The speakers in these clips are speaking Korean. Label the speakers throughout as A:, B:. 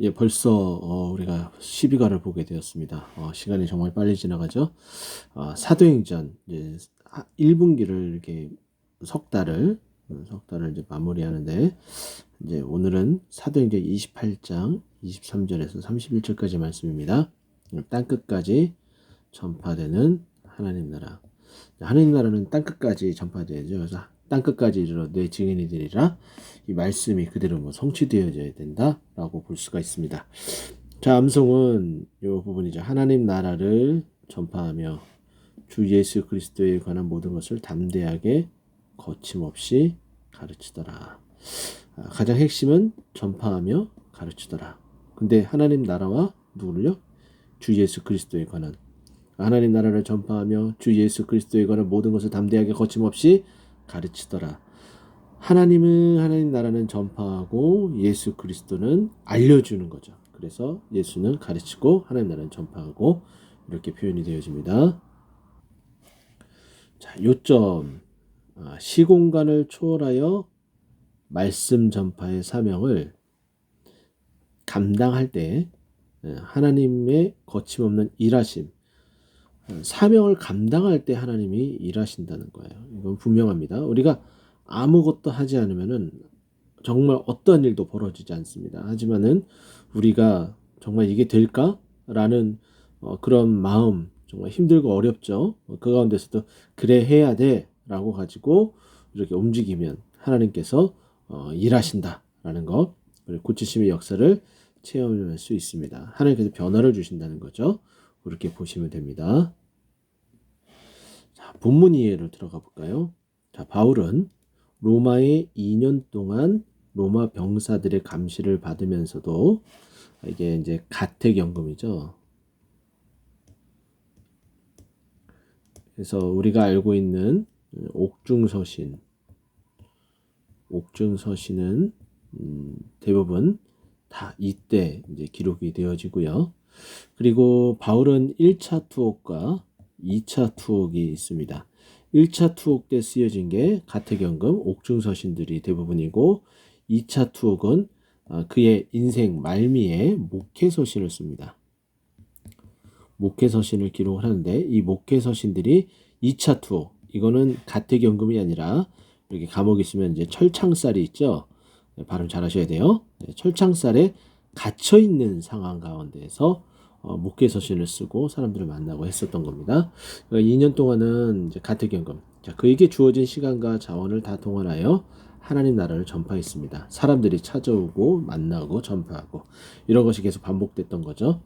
A: 예, 벌써 우리가 12가를 보게 되었습니다. 시간이 정말 빨리 지나가죠. 사도행전 이제 1분기를 이렇게 석 달을 이제 마무리하는데, 이제 오늘은 사도행전 28장 23절에서 31절까지 말씀입니다. 땅끝까지 전파되는 하나님 나라. 하나님 나라는 땅끝까지 전파되죠. 그래서 땅끝까지 이르러 내 증인이 되리라. 이 말씀이 그대로 성취되어져야 된다라고 볼 수가 있습니다. 자, 암송은 이 부분이죠. 하나님 나라를 전파하며 주 예수 그리스도에 관한 모든 것을 담대하게 거침없이 가르치더라. 가장 핵심은 전파하며 가르치더라. 근데 하나님 나라와 누구를요? 주 예수 그리스도에 관한, 하나님 나라를 전파하며 주 예수 그리스도에 관한 모든 것을 담대하게 거침없이 가르치더라. 하나님은, 하나님 나라는 전파하고 예수 그리스도는 알려주는 거죠. 그래서 예수는 가르치고 하나님 나라는 전파하고, 이렇게 표현이 되어집니다. 자, 요점. 시공간을 초월하여 말씀 전파의 사명을 감당할 때 하나님의 거침없는 일하심, 사명을 감당할 때 하나님이 일하신다는 거예요. 이건 분명합니다. 우리가 아무것도 하지 않으면은 정말 어떠한 일도 벌어지지 않습니다. 하지만은 우리가 정말 이게 될까라는 그런 마음, 정말 힘들고 어렵죠. 그 가운데서도 그래 해야 돼라고 가지고 이렇게 움직이면 하나님께서 일하신다라는 것, 그리고 고치심의 역사를 체험할 수 있습니다. 하나님께서 변화를 주신다는 거죠. 그렇게 보시면 됩니다. 자, 본문 이해를 들어가 볼까요? 자, 바울은 로마에 2년 동안 로마 병사들의 감시를 받으면서도, 이게 이제 가택연금이죠. 그래서 우리가 알고 있는 옥중서신은 대부분 다 이때 이제 기록이 되어지고요. 그리고 바울은 1차 투옥과 2차 투옥이 있습니다. 1차 투옥 때 쓰여진 게 가택연금, 옥중서신들이 대부분이고, 2차 투옥은 그의 인생 말미에 목회서신을 씁니다. 목회서신을 기록을 하는데, 이 목회서신들이 2차 투옥, 이거는 가택연금이 아니라 이렇게 감옥에 있으면 이제 철창살이 있죠. 발음 잘 하셔야 돼요. 철창살에 갇혀 있는 상황 가운데에서 목회서신을 쓰고 사람들을 만나고 했었던 겁니다. 그러니까 2년 동안은 이제 가택연금, 자, 그에게 주어진 시간과 자원을 다 동원하여 하나님 나라를 전파했습니다. 사람들이 찾아오고 만나고 전파하고, 이런 것이 계속 반복됐던 거죠.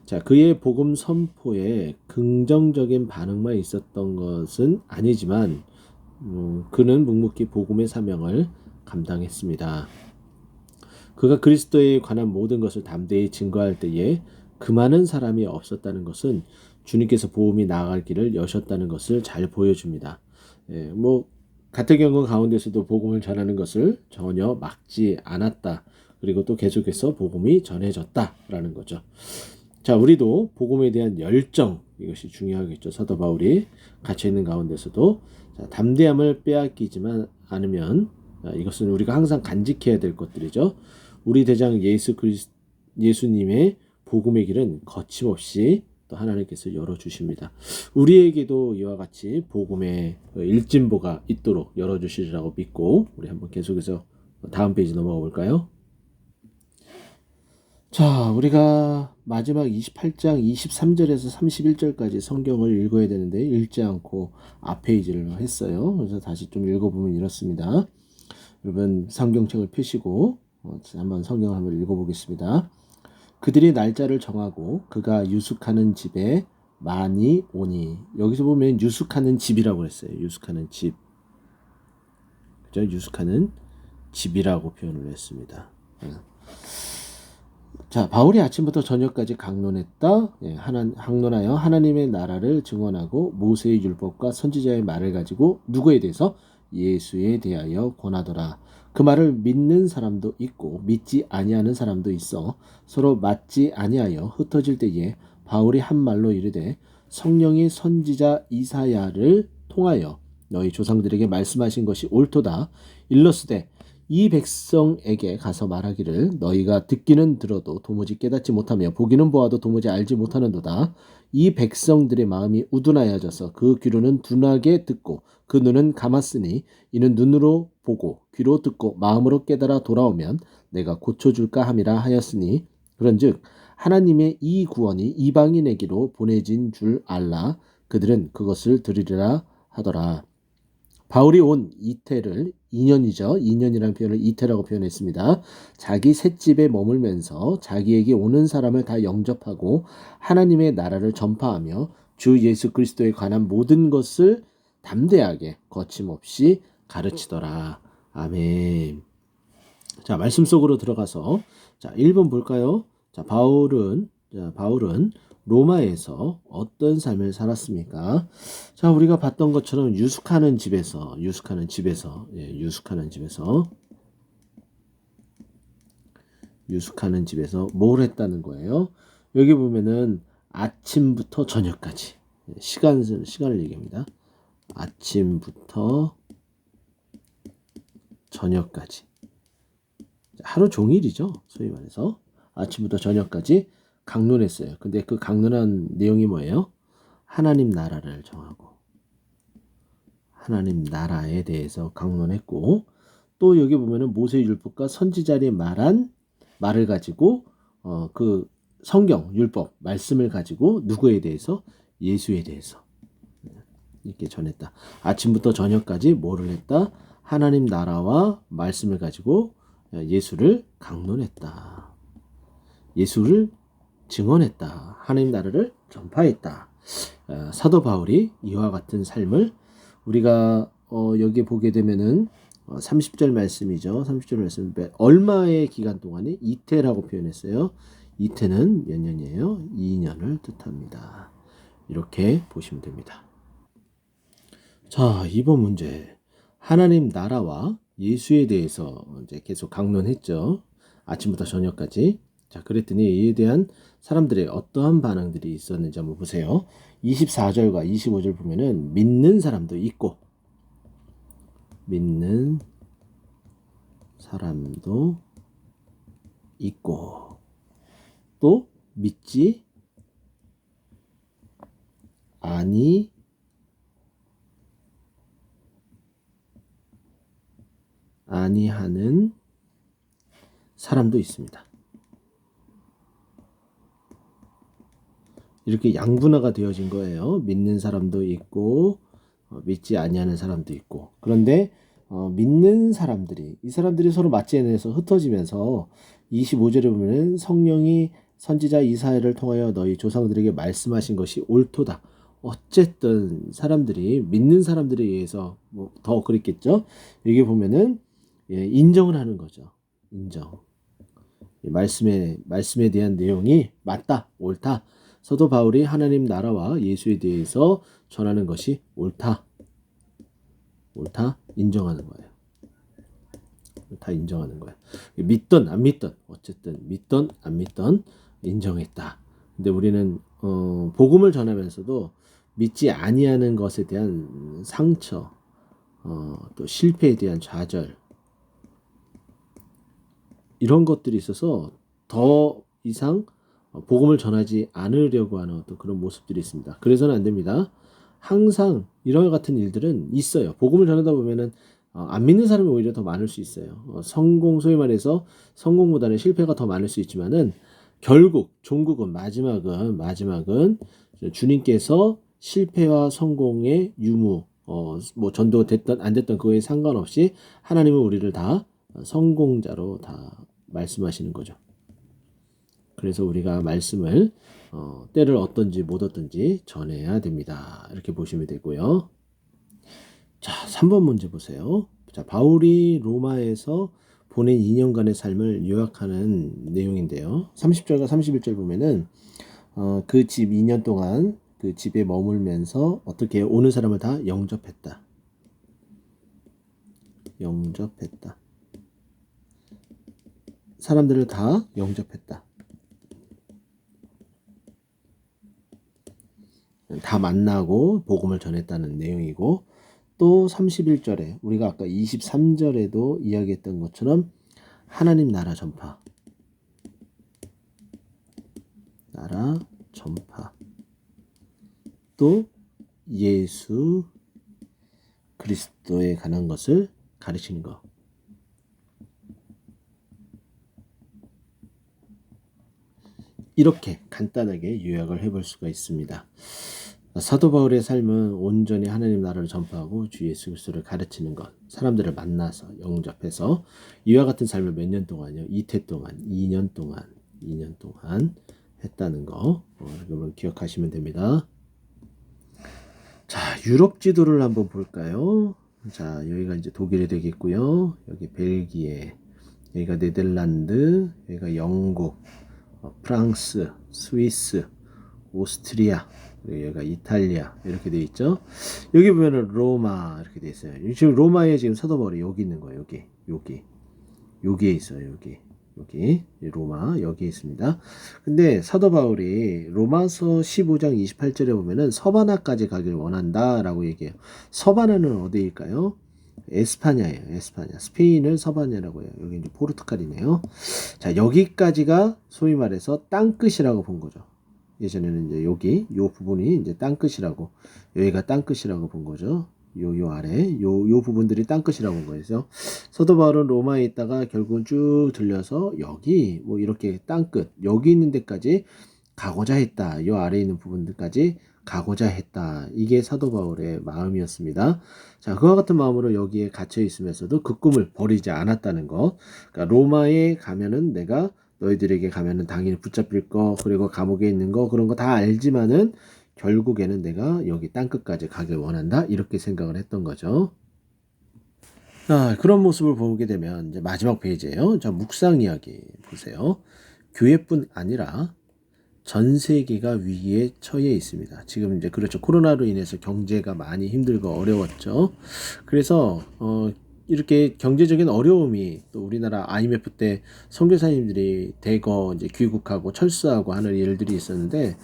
A: 자, 그의 복음 선포에 긍정적인 반응만 있었던 것은 아니지만, 그는 묵묵히 복음의 사명을 감당했습니다. 그가 그리스도에 관한 모든 것을 담대히 증거할 때에 그 많은 사람이 없었다는 것은 주님께서 복음이 나아갈 길을 여셨다는 것을 잘 보여줍니다. 가택연금 가운데서도 복음을 전하는 것을 전혀 막지 않았다. 그리고 또 계속해서 복음이 전해졌다라는 거죠. 자, 우리도 복음에 대한 열정, 이것이 중요하겠죠. 사도 바울이 갇혀 있는 가운데서도 담대함을 빼앗기지만 않으면, 이것은 우리가 항상 간직해야 될 것들이죠. 우리 대장 예수님의 복음의 길은 거침없이 또 하나님께서 열어주십니다. 우리에게도 이와 같이 복음의 일진보가 있도록 열어주시리라고 믿고, 우리 한번 계속해서 다음 페이지 넘어가 볼까요? 자, 우리가 마지막 28장 23절에서 31절까지 성경을 읽어야 되는데 읽지 않고 앞 페이지를 했어요. 그래서 다시 좀 읽어보면 이렇습니다. 여러분 성경책을 펴시고 한번 성경을 한번 읽어보겠습니다. 그들이 날짜를 정하고 그가 유숙하는 집에 많이 오니, 여기서 보면 유숙하는 집이라고 했어요. 유숙하는 집, 그죠? 유숙하는 집이라고 표현을 했습니다. 자, 바울이 아침부터 저녁까지 강론했다. 강론하여 하나님의 나라를 증언하고 모세의 율법과 선지자의 말을 가지고 누구에 대해서? 예수에 대하여 권하더라. 그 말을 믿는 사람도 있고 믿지 아니하는 사람도 있어 서로 맞지 아니하여 흩어질 때에 바울이 한 말로 이르되, 성령이 선지자 이사야를 통하여 너희 조상들에게 말씀하신 것이 옳도다. 일러스되 이 백성에게 가서 말하기를 너희가 듣기는 들어도 도무지 깨닫지 못하며 보기는 보아도 도무지 알지 못하는도다. 이 백성들의 마음이 우둔하여져서 그 귀로는 둔하게 듣고 그 눈은 감았으니 이는 눈으로 보고 귀로 듣고 마음으로 깨달아 돌아오면 내가 고쳐줄까 함이라 하였으니 그런즉 하나님의 이 구원이 이방인에게로 보내진 줄 알라. 그들은 그것을 들으리라 하더라. 바울이 온 이태를 2년이죠. 2년이라는 표현을 이태라고 표현했습니다. 자기 셋집에 머물면서 자기에게 오는 사람을 다 영접하고 하나님의 나라를 전파하며 주 예수 그리스도에 관한 모든 것을 담대하게 거침없이 가르치더라. 아멘. 자, 말씀 속으로 들어가서 자, 1번 볼까요? 자, 바울은 로마에서 어떤 삶을 살았습니까? 자, 우리가 봤던 것처럼 유숙하는 집에서 뭘 했다는 거예요? 여기 보면은 아침부터 저녁까지 시간을 얘기합니다. 아침부터 저녁까지 하루 종일이죠. 소위 말해서 아침부터 저녁까지 강론했어요. 근데 그 강론한 내용이 뭐예요? 하나님 나라를 정하고 하나님 나라에 대해서 강론했고 또 여기 보면은 모세의 율법과 선지자들이 말한 말을 가지고 그 성경 율법 말씀을 가지고 누구에 대해서 예수에 대해서 이렇게 전했다. 아침부터 저녁까지 뭐를 했다? 하나님 나라와 말씀을 가지고 예수를 강론했다. 예수를 증언했다. 하나님 나라를 전파했다. 사도 바울이 이와 같은 삶을 우리가 여기 보게 되면은 30절 말씀이죠. 30절 말씀 얼마의 기간 동안에 이태라고 표현했어요. 이태는 몇 년이에요? 2년을 뜻합니다. 이렇게 보시면 됩니다. 자, 이번 문제. 하나님 나라와 예수에 대해서 이제 계속 강론했죠. 아침부터 저녁까지. 자, 그랬더니 이에 대한 사람들의 어떠한 반응들이 있었는지 한번 보세요. 24절과 25절 보면은 믿는 사람도 있고 또 믿지 아니하는 사람도 있습니다. 이렇게 양분화가 되어진 거예요. 믿는 사람도 있고 믿지 아니하는 사람도 있고. 그런데 믿는 사람들이 이 사람들이 서로 맞지 않아서 흩어지면서 25절에 보면 성령이 선지자 이사야를 통하여 너희 조상들에게 말씀하신 것이 옳도다. 어쨌든 믿는 사람들에 의해서 뭐 더 그랬겠죠. 여기 보면은 인정을 하는 거죠. 인정. 말씀에 대한 내용이 맞다, 옳다. 사도 바울이 하나님 나라와 예수에 대해서 전하는 것이 옳다 인정하는 거예요. 다 인정하는 거예요. 믿던 안 믿던 어쨌든 믿던 안 믿던 인정했다. 근데 우리는 복음을 전하면서도 믿지 아니하는 것에 대한 상처, 또 실패에 대한 좌절 이런 것들이 있어서 더 이상 복음을 전하지 않으려고 하는 어떤 그런 모습들이 있습니다. 그래서는 안 됩니다. 항상 이런 같은 일들은 있어요. 복음을 전하다 보면은 안 믿는 사람이 오히려 더 많을 수 있어요. 소위 말해서 성공보다는 실패가 더 많을 수 있지만은 결국 종국은 마지막은 주님께서 실패와 성공의 유무 뭐 전도가 됐던 안 됐던 그거에 상관없이 하나님은 우리를 다 성공자로 다 말씀하시는 거죠. 그래서 우리가 말씀을 때를 얻든지 못 얻든지 전해야 됩니다. 이렇게 보시면 되고요. 자, 3번 문제 보세요. 자, 바울이 로마에서 보낸 2년간의 삶을 요약하는 내용인데요. 30절과 31절 보면은 그 집 2년 동안 그 집에 머물면서 어떻게 오는 사람을 다 영접했다. 사람들을 다 영접했다. 다 만나고 복음을 전했다는 내용이고 또 31절에 우리가 아까 23절에도 이야기했던 것처럼 하나님 나라 전파. 나라 전파. 또 예수 그리스도에 관한 것을 가르치는 것. 이렇게 간단하게 요약을 해볼 수가 있습니다. 사도 바울의 삶은 온전히 하나님 나라를 전파하고 주 예수 그리스도를 가르치는 것, 사람들을 만나서 영접해서 이와 같은 삶을 몇 년 동안요? 이태 동안, 2년 동안 했다는 거 여러분 기억하시면 됩니다. 자, 유럽 지도를 한번 볼까요? 자, 여기가 이제 독일이 되겠고요. 여기 벨기에, 여기가 네덜란드, 여기가 영국, 프랑스, 스위스, 오스트리아, 그리고 여기가 이탈리아 이렇게 돼 있죠. 여기 보면은 로마 이렇게 돼 있어요. 지금 로마에 지금 사도 바울이 여기 있는 거예요. 여기에 있어요. 여기 로마 여기에 있습니다. 근데 사도 바울이 로마서 15장 28절에 보면은 서바나까지 가길 원한다라고 얘기해요. 서바나는 어디일까요? 에스파냐예요. 에스파냐. 스페인을 서바냐라고 해요. 여기 이제 포르투갈이네요. 자, 여기까지가 소위 말해서 땅끝이라고 본 거죠. 예전에는 이제 여기 요 부분이 이제 땅끝이라고, 여기가 땅끝이라고 본 거죠. 요 아래 요 부분들이 땅끝이라고 본 거예요. 사도 바울은 로마에 있다가 결국은 쭉 들려서 여기 뭐 이렇게 땅끝 여기 있는 데까지 가고자 했다. 요 아래 있는 부분들까지 가고자 했다. 이게 사도 바울의 마음이었습니다. 자, 그와 같은 마음으로 여기에 갇혀 있으면서도 그 꿈을 버리지 않았다는 것. 그러니까 로마에 가면은 내가 너희들에게 가면은 당연히 붙잡힐 거, 그리고 감옥에 있는 거, 그런 거 다 알지만은 결국에는 내가 여기 땅끝까지 가길 원한다. 이렇게 생각을 했던 거죠. 그런 모습을 보게 되면 이제 마지막 페이지예요. 자, 묵상 이야기 보세요. 교회뿐 아니라 전 세계가 위기에 처해 있습니다. 지금 이제 그렇죠. 코로나로 인해서 경제가 많이 힘들고 어려웠죠. 그래서 이렇게 경제적인 어려움이 또 우리나라 IMF 때 선교사님들이 대거 이제 귀국하고 철수하고 하는 일들이 있었는데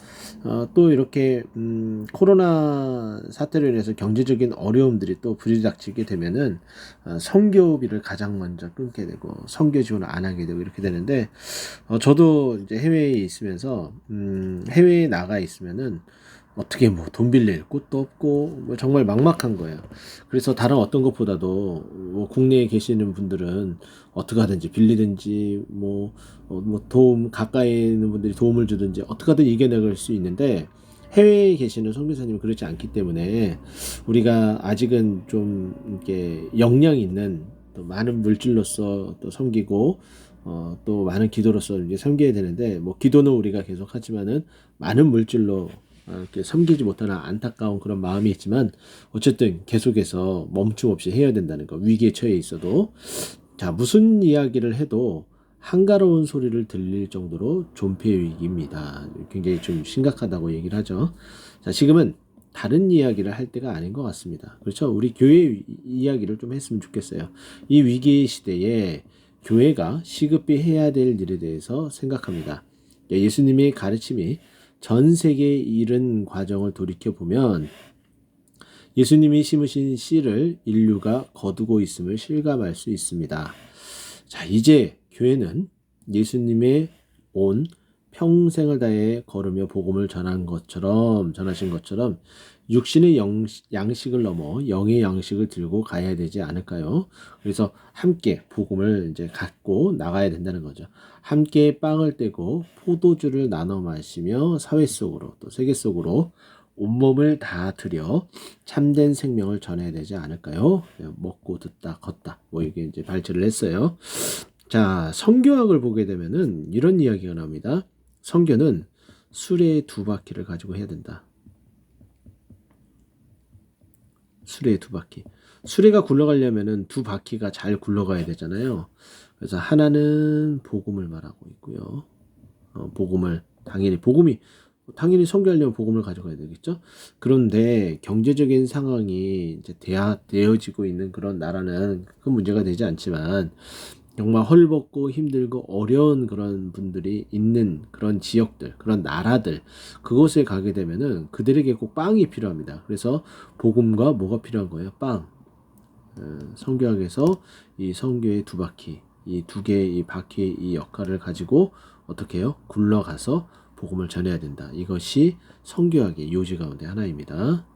A: 또 이렇게 코로나 사태로 인해서 경제적인 어려움들이 또 부딪히게 되면은 선교비를 가장 먼저 끊게 되고 선교 지원을 안 하게 되고 이렇게 되는데 저도 이제 해외에 있으면서 해외에 나가 있으면은 어떻게 뭐 돈 빌릴 곳도 없고 뭐 정말 막막한 거예요. 그래서 다른 어떤 것보다도 뭐 국내에 계시는 분들은 어떻게 하든지 빌리든지 뭐 도움 가까이 있는 분들이 도움을 주든지 어떻게 하든 이겨내갈 수 있는데 해외에 계시는 선교사님은 그렇지 않기 때문에 우리가 아직은 좀 이렇게 역량 있는 또 많은 물질로서 또 섬기고 또 많은 기도로서 이제 섬겨야 되는데 뭐 기도는 우리가 계속 하지만은 많은 물질로 이렇게 섬기지 못하는 안타까운 그런 마음이 있지만 어쨌든 계속해서 멈춤 없이 해야 된다는 거. 위기에 처해 있어도 자, 무슨 이야기를 해도 한가로운 소리를 들릴 정도로 존폐 위기입니다. 굉장히 좀 심각하다고 얘기를 하죠. 자, 지금은 다른 이야기를 할 때가 아닌 것 같습니다. 그렇죠? 우리 교회 이야기를 좀 했으면 좋겠어요. 이 위기 시대에 교회가 시급히 해야 될 일에 대해서 생각합니다. 예수님의 가르침이 전 세계에 이른 과정을 돌이켜보면 예수님이 심으신 씨를 인류가 거두고 있음을 실감할 수 있습니다. 자, 이제 교회는 예수님의 온 평생을 다해 걸으며 복음을 전하신 것처럼 육신의 양식을 넘어 영의 양식을 들고 가야 되지 않을까요? 그래서 함께 복음을 이제 갖고 나가야 된다는 거죠. 함께 빵을 떼고 포도주를 나눠 마시며 사회 속으로 또 세계 속으로 온몸을 다 들여 참된 생명을 전해야 되지 않을까요? 먹고 듣다 걷다 뭐 이게 이제 발제를 했어요. 자, 성교학을 보게 되면은 이런 이야기가 나옵니다. 성교는 수레의 두 바퀴를 가지고 해야 된다. 수레의 두 바퀴. 수레가 굴러가려면은 두 바퀴가 잘 굴러가야 되잖아요. 그래서 하나는 복음을 말하고 있고요. 복음을 당연히 선교하려면 복음을 가져가야 되겠죠. 그런데 경제적인 상황이 이제 되어지고 있는 그런 나라는 큰 문제가 되지 않지만 정말 헐벗고 힘들고 어려운 그런 분들이 있는 그런 지역들, 그런 나라들, 그곳에 가게 되면은 그들에게 꼭 빵이 필요합니다. 그래서 복음과 뭐가 필요한 거예요? 빵. 성교학에서 이 성교의 두 바퀴, 이 두 개의 이 바퀴의 이 역할을 가지고 어떻게 해요? 굴러가서 복음을 전해야 된다. 이것이 성교학의 요지 가운데 하나입니다.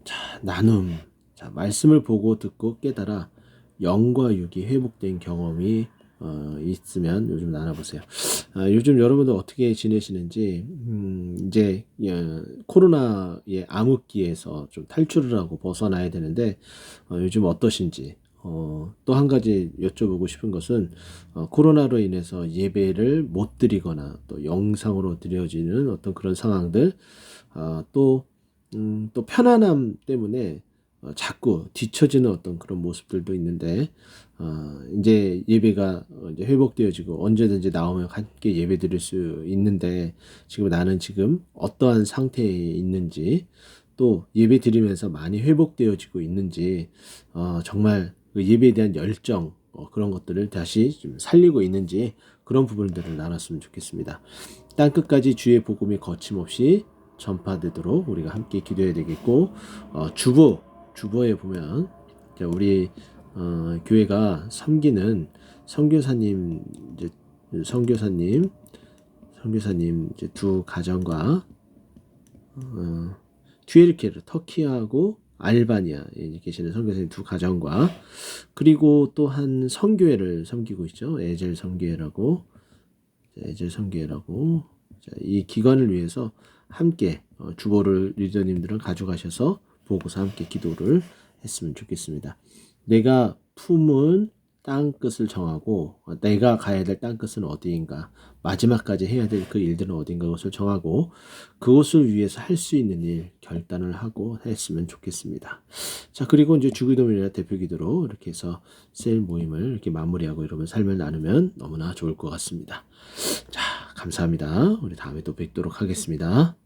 A: 자, 나눔. 자, 말씀을 보고 듣고 깨달아 영과 육이 회복된 경험이 있으면 요즘 나눠보세요. 요즘 여러분들 어떻게 지내시는지, 이제 코로나의 암흑기에서 좀 탈출을 하고 벗어나야 되는데 요즘 어떠신지. 또 한 가지 여쭤보고 싶은 것은 코로나로 인해서 예배를 못 드리거나 또 영상으로 드려지는 어떤 그런 상황들, 또 편안함 때문에 자꾸 뒤처지는 어떤 그런 모습들도 있는데, 이제 예배가 이제 회복되어지고 언제든지 나오면 함께 예배 드릴 수 있는데, 지금 나는 지금 어떠한 상태에 있는지, 또 예배 드리면서 많이 회복되어지고 있는지, 정말 그 예배에 대한 열정, 그런 것들을 다시 좀 살리고 있는지, 그런 부분들을 나눴으면 좋겠습니다. 땅끝까지 주의 복음이 거침없이 전파되도록 우리가 함께 기도해야 되겠고, 주보에 보면 우리 교회가 섬기는 선교사님, 이제 선교사님 이제 두 가정과 튀르키예르, 터키하고 알바니아에 계시는 선교사님 두 가정과, 그리고 또 한 선교회를 섬기고 있죠. 에젤 선교회라고. 이 기관을 위해서 함께 주보를 리더님들은 가져가셔서 보고서 함께 기도를 했으면 좋겠습니다. 내가 품은 땅끝을 정하고 내가 가야 될 땅끝은 어디인가, 마지막까지 해야 될 그 일들은 어딘가, 그것을 정하고 그것을 위해서 할 수 있는 일 결단을 하고 했으면 좋겠습니다. 자, 그리고 이제 주기도문이나 대표기도로 이렇게 해서 셀 모임을 이렇게 마무리하고 이러면 삶을 나누면 너무나 좋을 것 같습니다. 자, 감사합니다. 우리 다음에 또 뵙도록 하겠습니다.